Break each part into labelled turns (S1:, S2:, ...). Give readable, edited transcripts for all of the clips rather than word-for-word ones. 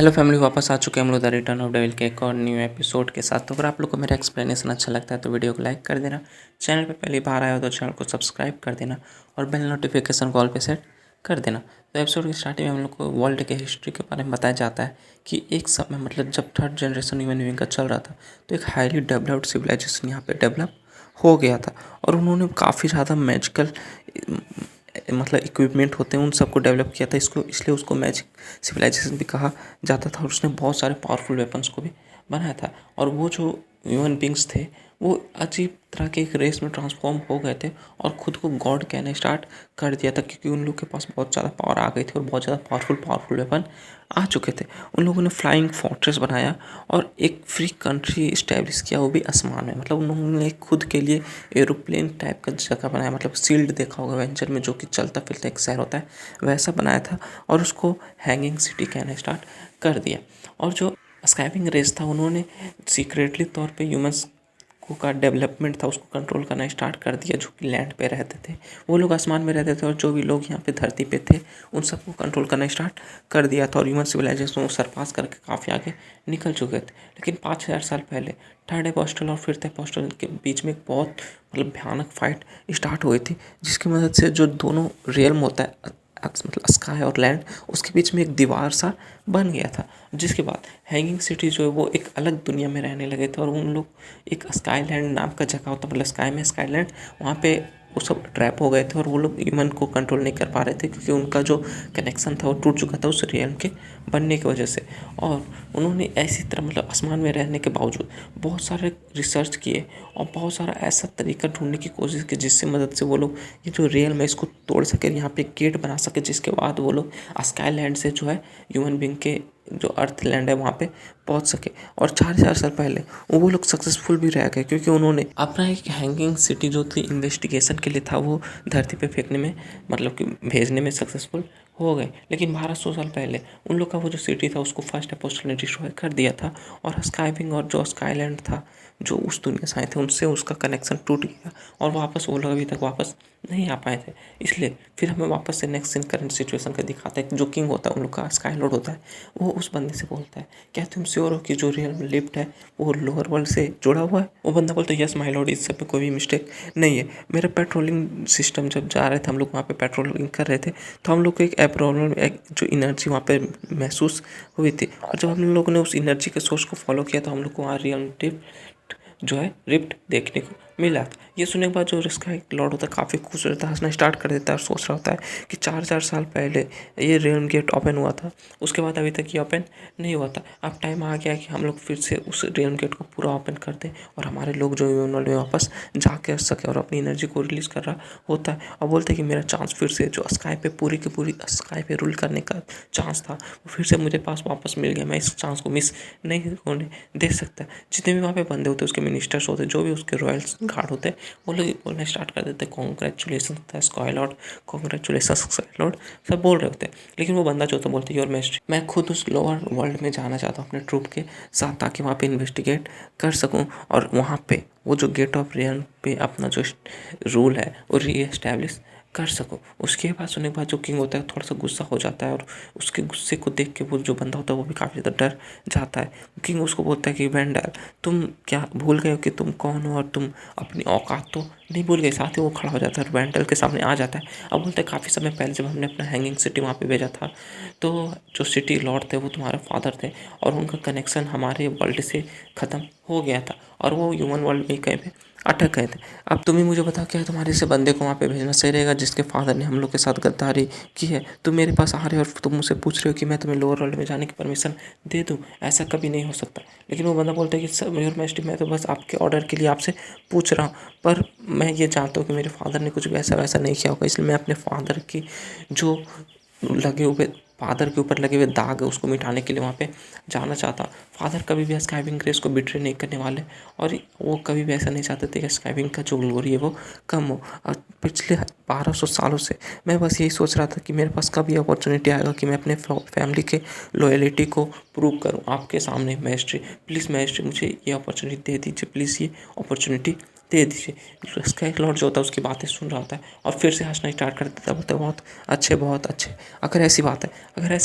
S1: Hello family, वापस आ चुके हैं हम लोग द रिटर्न ऑफ डेविल के एक और न्यू एपिसोड के साथ। तो अगर आप लोग को मेरा एक्सप्लेनेशन अच्छा लगता है तो वीडियो को लाइक कर देना। चैनल पे पहली बार आया हो तो चैनल को सब्सक्राइब कर देना और बेल नोटिफिकेशन कॉल पे सेट कर देना। तो एपिसोड की स्टार्टिंग में हम लोग को वर्ल्ड के हिस्ट्री के बारे में बताया जाता है कि एक समय मतलब जब थर्ड जनरेशन ह्यूमन बीइंग का चल रहा था तो एक हाईली डेवलप्ड सिविलाइजेशन यहाँ पे डेवलप हो गया था और उन्होंने काफ़ी ज़्यादा मैजिकल मतलब इक्विपमेंट होते हैं उन सबको डेवलप किया था। इसको इसलिए उसको मैजिक सिविलाइजेशन भी कहा जाता था और उसने बहुत सारे पावरफुल वेपन्स को भी बनाया था। और वो जो ह्यूमन बींग्स थे वो अजीब तरह के एक रेस में ट्रांसफॉर्म हो गए थे और ख़ुद को गॉड कहना स्टार्ट कर दिया था, क्योंकि उन लोग के पास बहुत ज़्यादा पावर आ गई थी और बहुत ज़्यादा पावरफुल वेपन आ चुके थे। उन लोगों ने फ्लाइंग फोर्ट्रेस बनाया और एक फ्री कंट्री इस्टेब्लिश किया, वो भी आसमान में। मतलब उन्होंने खुद के लिए एरोप्लेन टाइप का जगह बनाया, मतलब शील्ड देखा होगा वेंचर में जो कि चलता फिरता एक शहर होता है वैसा बनाया था और उसको हैंगिंग सिटी कहना स्टार्ट कर दिया। और जो स्काइविंग रेस था उन्होंने सीक्रेटली तौर पे ह्यूमंस को का डेवलपमेंट था उसको कंट्रोल करना स्टार्ट कर दिया। जो कि लैंड पे रहते थे वो लोग आसमान में रहते थे और जो भी लोग यहाँ पे धरती पे थे उन सबको कंट्रोल करना स्टार्ट कर दिया था और ह्यूमन सिविलाइजेशन को सरपास करके काफ़ी आगे निकल चुके थे। लेकिन 5000 साल पहले थर्ड एपोस्टल और फिफ्थ एपोस्टल के बीच में एक बहुत मतलब भयानक फाइट स्टार्ट हुई थी, जिसकी मदद से जो दोनों रियल्म होता है मतलब स्काई और लैंड, उसके बीच में एक दीवार सा बन गया था। जिसके बाद हैंगिंग सिटी जो है वो एक अलग दुनिया में रहने लगे थे और उन लोग एक स्काई लैंड नाम का जगह होता मतलब स्काई में स्काई लैंड, वहाँ पे वो सब ट्रैप हो गए थे और वो लोग ह्यूमन को कंट्रोल नहीं कर पा रहे थे क्योंकि उनका जो कनेक्शन था वो टूट चुका था उस रियल्म के बनने की वजह से। और उन्होंने ऐसी तरह मतलब आसमान में रहने के बावजूद बहुत सारे रिसर्च किए और बहुत सारा ऐसा तरीका ढूंढने की कोशिश की जिससे मदद से वो लोग ये जो रियल में इसको तोड़ सके, यहाँ पे गेट बना सके, जिसके बाद वो लोग स्काई लैंड से जो है ह्यूमन बींग के जो अर्थ लैंड है वहाँ पे पहुँच सके। और 4000 साल पहले वो लोग सक्सेसफुल भी रह गए क्योंकि उन्होंने अपना एक हैंगिंग सिटी जो थी इन्वेस्टिगेशन के लिए था वो धरती पे फेंकने में मतलब कि भेजने में सक्सेसफुल हो गए। लेकिन 1200 साल पहले उन लोग का वो जो सिटी था उसको फर्स्ट एपोस्टल ने डिस्ट्रॉय कर दिया था और स्काईविंग और जो स्काईलैंड था जो उस दुनिया से आए थे उनसे उसका कनेक्शन टूट गया और वापस वो लोग अभी तक वापस नहीं आ पाए थे। इसलिए फिर हमें वापस से नेक्स्ट इन करंट सिचुएशन का दिखाता है कि जो किंग होता है उन लोग का स्काई लॉर्ड होता है, वो उस बंदे से बोलता है क्या तुम श्योर हो कि जो रियल लिफ्ट है वो लोअर वर्ल्ड से जुड़ा हुआ है। वो बंदा बोलता है यस माय लॉर्ड, इस सब में कोई भी मिस्टेक नहीं है। मेरा पेट्रोलिंग सिस्टम जब जा रहे थे हम लोग वहाँ पे पेट्रोलिंग कर रहे थे तो हम लोग को एक एब्नॉर्मल एक जो एनर्जी वहाँ पे महसूस हुई थी और जब हम लोगों ने उस एनर्जी के सोर्स को फॉलो किया तो हम लोग को वहाँ रियल जो है रिफ्ट देखने को मिला था। ये सुनने के बाद जो इसका एक लॉर्ड होता है काफ़ी खुश रहता है, हंसना स्टार्ट कर देता है और सोच रहा होता है कि 4000 साल पहले ये रियल गेट ओपन हुआ था, उसके बाद अभी तक ये ओपन नहीं हुआ था। अब टाइम आ गया कि हम लोग फिर से उस रियल गेट को पूरा ओपन कर दें और हमारे लोग जो वर्ल्ड में वापस जा कर सके और अपनी एनर्जी को रिलीज़ कर रहा होता है और बोलते हैं कि मेरा चांस फिर से जो स्काई पे पूरी की पूरी स्काई पे रूल करने का चांस था वो फिर से मुझे पास वापस मिल गया। मैं इस चांस को मिस नहीं होने दे सकता। जितने भी वहाँ पे बंदे होते उसके मिनिस्टर्स होते जो भी उसके रॉयल्स गार्ड होते हैं वो लोग बोलना स्टार्ट कर देते कॉन्ग्रेचुलेसन होता है sky lord, congratulation sky lord, सब बोल रहे होते हैं। लेकिन वो बंदा जो होता बोलते योर मैस्ट्री, मैं खुद उस लोअर वर्ल्ड में जाना चाहता हूँ अपने ट्रूप के साथ ताकि वहाँ पे इन्वेस्टिगेट कर सकूँ और वहाँ पे वो जो गेट ऑफ रियन पे अपना जो रूल है वो री एस्टैब्लिश कर सको। उसके बाद सुनने के बाद जो किंग होता है थोड़ा सा गुस्सा हो जाता है और उसके गुस्से को देख के वो जो बंदा होता है वो भी काफ़ी ज़्यादा डर जाता है। किंग उसको बोलता है कि वेंडर तुम क्या भूल गए हो कि तुम कौन हो और तुम अपनी औकात तो नहीं भूल गए। साथ ही वो खड़ा हो जाता है और वेंडल के सामने आ जाता है। अब बोलते हैं काफ़ी समय पहले जब हमने अपना हैंगिंग सिटी वहाँ पे भेजा था तो जो सिटी लॉर्ड थे वो तुम्हारे फादर थे और उनका कनेक्शन हमारे वर्ल्ड से ख़त्म हो गया था और वो ह्यूमन वर्ल्ड में कहीं पे अटक गए थे। अब तुम ही मुझे बताओ क्या तुम्हारे से बंदे को वहाँ पे भेजना सही रहेगा जिसके फादर ने हम लोग के साथ गद्दारी की है। तुम मेरे पास आ रहे हो और तुम मुझसे पूछ रहे हो कि मैं तुम्हें लोअर वर्ल्ड में जाने की परमिशन दे दूँ, ऐसा कभी नहीं हो सकता। लेकिन वो बंदा बोलता है कि सर योर मैजेस्टी मैं तो बस आपके ऑर्डर के लिए आपसे पूछ रहा हूँ, पर मैं ये जानता हूँ कि मेरे फादर ने कुछ भी ऐसा वैसा नहीं किया होगा, इसलिए मैं अपने फादर की जो लगे हुए फादर के ऊपर लगे हुए दाग है उसको मिटाने के लिए वहाँ पे जाना चाहता। फादर कभी भी स्काइविंग ग्रेस को बिट्रे नहीं करने वाले और वो कभी भी ऐसा नहीं चाहते थे कि स्काइविंग का जो ग्लोरी है वो कम हो। और पिछले 1200 सालों से मैं बस यही सोच रहा था कि मेरे पास कभी अपॉर्चुनिटी आएगा कि मैं अपने फैमिली के लॉयलिटी को प्रूव करूँ आपके सामने। मैस्ट्री प्लीज़ मैस्ट्री मुझे ये अपॉर्चुनिटी दे दीजिए, प्लीज़ ये अपॉर्चुनिटी दे दीजिए। स्काई लॉर्ड जो होता है उसकी बातें सुन रहा होता है और फिर से हंसना स्टार्ट कर देता है, बोलता है बहुत अच्छे बहुत अच्छे। अगर ऐसी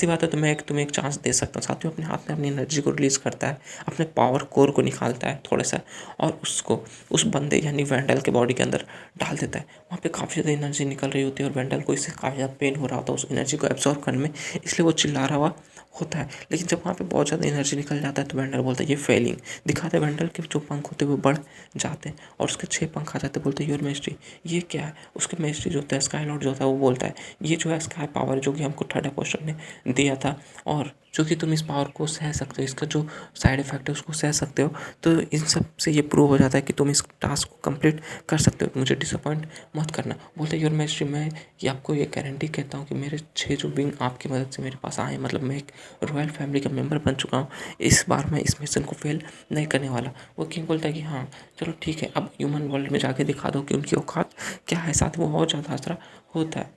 S1: बात है तो मैं तुम्हें एक चांस दे सकता हूँ। साथियों, अपने हाथ में अपनी एनर्जी को रिलीज़ करता है, अपने पावर कोर को निकालता है थोड़ा सा और उसको उस बंदे यानी वेंडल के बॉडी के अंदर डाल देता है। वहाँ पे काफ़ी ज़्यादा एनर्जी निकल रही होती है और वेंडल को इससे काफ़ी ज़्यादा पेन हो रहा होता है उस एनर्जी को एब्जॉर्व करने में, इसलिए वो चिल्ला रहा हुआ होता है। लेकिन जब वहाँ पे बहुत ज़्यादा एनर्जी निकल जाता है तो वेंडल बोलता है ये फेलिंग, दिखाते हैं वेंडल के जो पंख होते हैं वो बढ़ जाते हैं और उसके 6 पंख आ जाते हैं। बोलते हैं योर मेस्ट्री, ये क्या है? उसके मेस्ट्री जो होता है स्काई लॉर्ड जो होता है वो बोलता है ये जो है स्काई पावर जो कि हमको थर्ड अपोस्टल ने दिया था और जो कि तुम इस पावर को सह सकते हो, इसका जो साइड इफेक्ट है उसको सह सकते हो। तो इन सब से ये प्रूव हो जाता है कि तुम इस टास्क को कंप्लीट कर सकते हो, मुझे डिसअपॉइंट मत करना। बोलते योर मेस्ट्री, मैं ये आपको ये गारंटी कहता हूँ कि मेरे 6 जो विंग आपकी मदद से मेरे पास आए, मतलब मैं एक रॉयल फैमिली का मेंबर बन चुका हूँ, इस बार मैं इस मिशन को फेल नहीं करने वाला। वो किंग बोलता है कि हाँ चलो ठीक है, अब ह्यूमन वर्ल्ड में जाके दिखा दो कि उनकी औकात क्या है। साथ वो बहुत ज़्यादा असरा होता है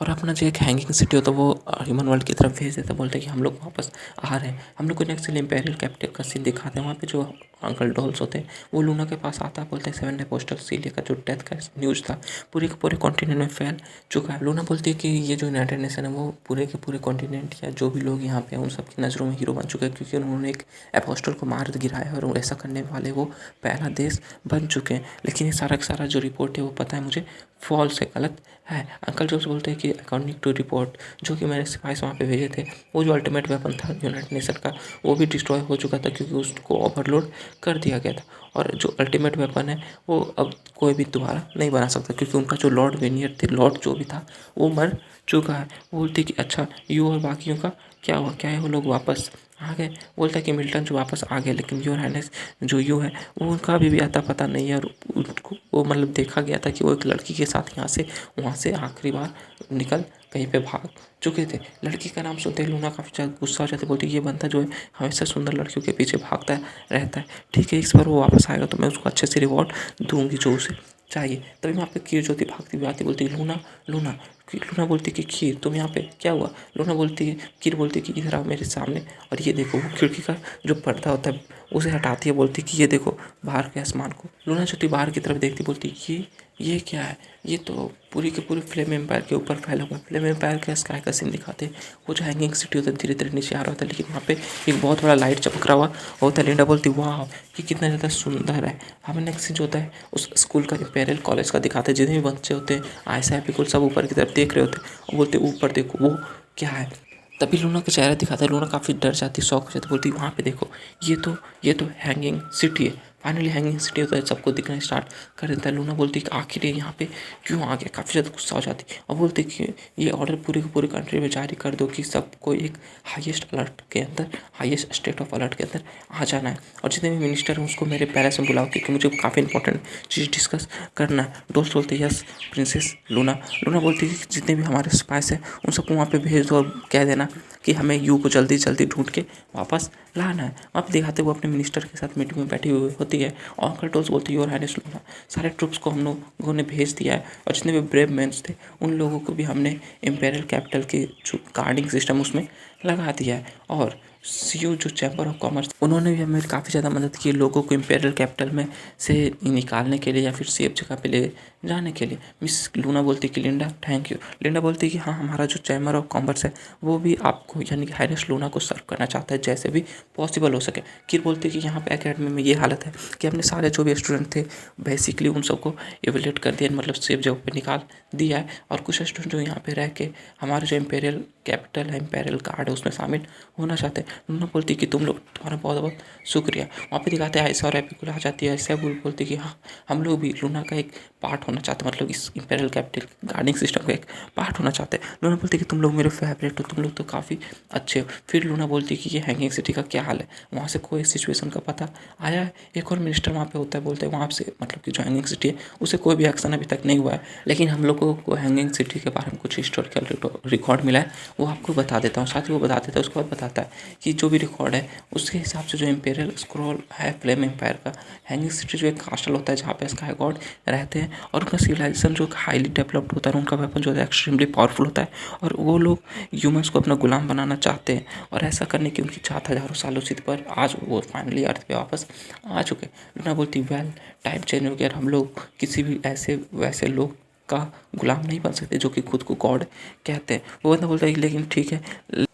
S1: और अपना जो एक हैंगिंग सिटी होता है वो ह्यूमन वर्ल्ड की तरफ भेज देता है। बोलते हैं कि हम लोग वापस आ रहे हैं। हम लोग को नेक्स्ट इंपेरियल कैपिटल का सीन दिखाते हैं। वहाँ पे जो अंकल डॉल्स होते हैं वो लूना के पास आता है, बोलते हैं 7 अपोस्टल सीलिया का जो डेथ का न्यूज़ था पूरे के पूरे कॉन्टिनेंट में फैल चुका है। लूना बोलती है कि ये जो यूनाइटेड नेशन है वो पूरे के पूरे कॉन्टिनेंट या जो भी लोग यहाँ पे हैं उन सबकी नज़रों में हीरो बन चुके हैं, क्योंकि उन्होंने एक अपोस्टल को मार गिराया है और ऐसा करने वाले वो पहला देश बन चुके हैं। लेकिन ये सारा का सारा जो रिपोर्ट है वो पता है मुझे फॉल्स है, गलत है। अंकल जोक्स बोलते हैं कि अकॉर्डिंग टू रिपोर्ट जो कि मैंने सिपाही वहाँ पे भेजे थे, वो जो अल्टीमेट वेपन था यूनाइटेड नेशन का वो भी डिस्ट्रॉय हो चुका था क्योंकि उसको ओवरलोड कर दिया गया था। और जो अल्टीमेट वेपन है वो अब कोई भी दोबारा नहीं बना सकता क्योंकि उनका जो लॉर्ड वेनियर थे, लॉर्ड जो भी था वो मर चुका है। वो बोलते कि अच्छा यू और बाकियों का क्या हुआ, क्या है वो लोग वापस आ गए? बोलता है कि मिल्टन जो वापस आ गए, लेकिन योर हाइनेस जो यू है वो उनका अभी भी आता पता नहीं है और उनको वो मतलब देखा गया था कि वो एक लड़की के साथ वहाँ से आखिरी बार निकल कहीं पे भाग चुके थे। लड़की का नाम सुनते ही लूना काफ़ी ज़्यादा गुस्सा हो जाती, बोलती है ये बंदा जो है हमेशा सुंदर लड़कियों के पीछे भागता रहता है। ठीक है, इस बार वो वापस आएगा तो मैं उसको अच्छे से रिवॉर्ड दूंगी जो उसे चाहिए। तभी वहाँ पे कीर ज्योति भागती हुई आती, बोलती है लूना लूना। लूना बोलती है कि खीर तुम यहाँ पे क्या हुआ? लूना बोलती है, कीर बोलती है कि इधर आओ मेरे सामने और ये देखो। वो खिड़की का जो पर्दा होता है उसे हटाती है, बोलती है कि ये देखो बाहर के आसमान को। लूना ज्योति बाहर की तरफ देखती, बोलती है ये क्या है? ये तो पूरी के पूरी फ्लेम एम्पायर के ऊपर फैला हुआ है। फ्लेम एम्पायर के स्काई का सीन दिखाते हैं। वो जो हैंगिंग सिटी होता है धीरे धीरे नीचे आ रहा होता है, लेकिन वहाँ पे एक बहुत बड़ा लाइट चमक रहा हुआ होता है। लिंडा बोलती वाह ये कितना ज़्यादा सुंदर है। हमें नेक्स्ट सीन जो होता है उस स्कूल का इंपेरियल कॉलेज का दिखाते हैं। जितने भी बच्चे होते हैं आयसा बिल्कुल सब ऊपर की तरफ देख रहे होते हैं और बोलते ऊपर देखो वो क्या है। तभी लूना का चेहरा दिखाता है। लूना काफ़ी डर जाती है, शॉक हो जाती है, बोलती है वहाँ पे देखो ये तो हैंगिंग सिटी है। फाइनली हैंगिंग सिटी होता है, सबको दिखना स्टार्ट कर देता है। लूना बोलती है कि आखिर ये यहाँ पे क्यों आ गया? काफ़ी ज़्यादा गुस्सा हो जाती है और बोलती है कि ये ऑर्डर पूरी की पूरी कंट्री में जारी कर दो कि सबको एक हाईएस्ट अलर्ट के अंदर, हाईएस्ट स्टेट ऑफ अलर्ट के अंदर आ जाना है और जितने भी मिनिस्टर हैं उसको मेरे पैलेस में बुलाओ क्योंकि मुझे काफ़ी इंपॉर्टेंट चीज़ डिस्कस करना है। दोस्त बोलते हैं यस प्रिंसेस लूना। लूना बोलती है कि जितने भी हमारे स्पाइस हैं उन सबको वहाँ पे भेज दो और कह देना कि हमें यू को जल्दी जल्दी ढूंढ के वापस लाना है। वहाँ पे दिखाते हुए अपने मिनिस्टर के साथ मीटिंग में बैठी हुई होती है और अंकल टोल्स बोलते हैं योर हाइनेस लूना, सारे ट्रुप्स को हम लोगों ने भेज दिया है और जितने भी ब्रेव मैन्स थे उन लोगों को भी हमने इम्पेरियल कैपिटल के जो गार्डिंग सिस्टम उसमें लगा दिया है। और सीयू जो चैम्बर ऑफ कॉमर्स उन्होंने भी हमें काफ़ी ज़्यादा मदद की लोगों को इम्पेरियल कैपिटल में से निकालने के लिए या फिर सेफ जगह पे ले जाने के लिए। मिस लूना बोलती कि लिंडा थैंक यू। लिंडा बोलती कि हाँ हमारा जो चैम्बर ऑफ कॉमर्स है वो भी आपको यानी कि हाइनेस लूना को सर्व करना चाहता है जैसे भी पॉसिबल हो सके। किर बोलती कि यहाँ पे एकेडमी में ये हालत है कि हमने सारे जो भी स्टूडेंट थे बेसिकली उन सबको एवेलेट कर दिया, मतलब सेफ जगह पे निकाल दिया है और कुछ स्टूडेंट जो यहाँ पे रह के हमारे जो इम्पेरियल कैपिटल है, इम्पेरियल गार्ड है उसमें शामिल होना चाहते हैं। लूना बोलती कि तुम लोग तुम्हारा बहुत बहुत शुक्रिया। वहाँ पे दिखाते हैं ऐसा और एपिकुल आ जाती है। ऐसा बोलती कि हाँ हम लोग भी लूना का एक पार्ट होना चाहते हैं, मतलब इस इम्पेरियल कैपिटल गार्डिंग सिस्टम का एक पार्ट होना चाहते हैं। लूना बोलती कि तुम लोग मेरे फेवरेट हो, तुम लोग तो काफ़ी अच्छे हो। फिर लूना बोलती कि ये हैंगिंग सिटी का क्या हाल है, वहाँ से कोई सिचुएशन का पता आया है? एक और मिनिस्टर वहाँ पे होता है, बोलते हैं वहाँ से मतलब कि जो हैंगिंग सिटी है उसे कोई भी एक्शन अभी तक नहीं हुआ है, लेकिन हम लोगों को हैंगिंग सिटी के बारे में कुछ हिस्टोरिकल रिकॉर्ड मिला है वो आपको बता देता हूँ। साथ ही वो बता देता है, उसके बाद बताता है कि जो भी रिकॉर्ड है उसके हिसाब से जो इम्पेरियल स्क्रॉल है फ्लेम एम्पायर का, हैंगिंग सिटी जो एक कास्टल होता है जहाँ पे स्काई गॉड रहते हैं और उनका सिविलाइजेशन जो हाईली डेवलप्ड होता है, उनका वेपन जो है एक्सट्रीमली पावरफुल होता है और वो लोग ह्यूमंस को अपना गुलाम बनाना चाहते हैं और ऐसा करने की उनकी चाहत हज़ारों सालों से, पर आज वो फाइनली अर्थ पे वापस आ चुके। लूना बोलती वेल टाइम चेंज हो गया, हम लोग किसी भी ऐसे वैसे लोग का गुलाम नहीं बन सकते जो कि खुद को गॉड कहते हैं। वो बंदा बोलता है लेकिन ठीक है,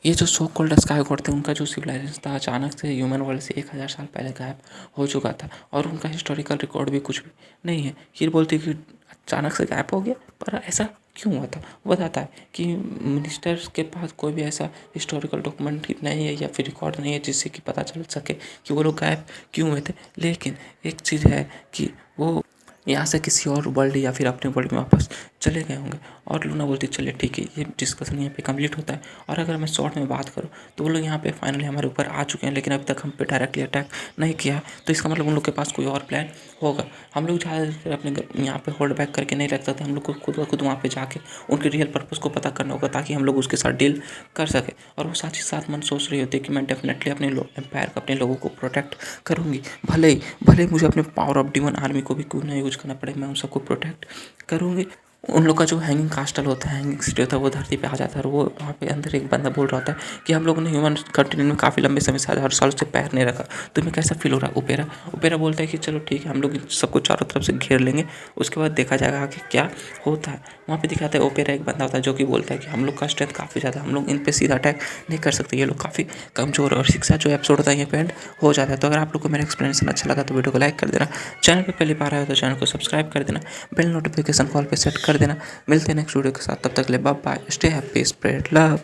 S1: ये जो सो कॉल्ड स्काई गॉड थे उनका जो सिविलाइजेशन था अचानक से ह्यूमन वर्ल्ड से 1000 साल पहले गायब हो चुका था और उनका हिस्टोरिकल रिकॉर्ड भी कुछ भी नहीं है। हीर बोलती कि अचानक से गायब हो गया, पर ऐसा क्यों हुआ था? वो बताता है कि मिनिस्टर्स के पास कोई भी ऐसा हिस्टोरिकल डॉक्यूमेंट नहीं है या फिर रिकॉर्ड नहीं है जिससे कि पता चल सके कि वो लोग गायब क्यों हुए थे। लेकिन एक चीज़ है कि वो यहाँ से किसी और वर्ल्ड या फिर अपने वर्ल्ड में वापस चले गए होंगे। और लूना बोलती चलिए ठीक है, ये डिस्कशन यहाँ पे कंप्लीट होता है। और अगर मैं शॉर्ट में बात करूँ तो वो लोग यहाँ पे फाइनली हमारे ऊपर आ चुके हैं, लेकिन अभी तक हम पे डायरेक्टली अटैक नहीं किया है, तो इसका मतलब उन लोग के पास कोई और प्लान होगा। हम लोग ज़्यादा अपने यहाँ पे होल्ड बैक करके नहीं रख सकते, हम लोग को खुद ब खुद वहाँ पे जाके उनके रियल पर्पज़ को पता करना होगा ताकि हम लोग उसके साथ डील कर सकें। और वो साथ ही साथ मन सोच रही होती है कि मैं डेफिनेटली अपने एम्पायर को, अपने लोगों को प्रोटेक्ट करूँगी, भले ही मुझे अपने पावर ऑफ डिमन आर्मी को भी क्यों ना यूज करना पड़े, मैं उन सबको प्रोटेक्ट करूँगी। उन लोग का जो हैंगिंग कास्टल होता है, हैंगिंग सिटी होता है, वो धरती पे आ जाता है और वो वहाँ पे अंदर एक बंदा बोल रहा होता है कि हम लोगों ने ह्यूमन कंटिन्यू में काफ़ी लंबे समय से 1000 सालों से पैर नहीं रखा, तुम्हें कैसा फील हो रहा है? ओपेरा बोलता है कि चलो ठीक है, हम लोग सबको चारों तरफ से घेर लेंगे, उसके बाद देखा जाएगा कि क्या होता है। वहाँ पे दिखाता है ओपेरा एक बंदा होता है जो कि बोलता है कि हम लोग का स्ट्रेंथ काफ़ी ज़्यादा, हम लोग इन पे सीधा अटैक नहीं कर सकते, ये लोग काफ़ी कमज़ोर। और शिक्षा जो एपिसोड होता है ये पे एंड हो जाता है। तो अगर आप लोग को मेरा एक्सप्लेनेशन अच्छा लगा तो वीडियो को लाइक कर देना, चैनल पे पहली बार आया हो तो चैनल को सब्सक्राइब कर देना, बेल नोटिफिकेशन कॉल पे सेट कर देना। मिलते हैं नेक्स्ट वीडियो के साथ, तब तक के लिए bye bye, stay happy, spread love.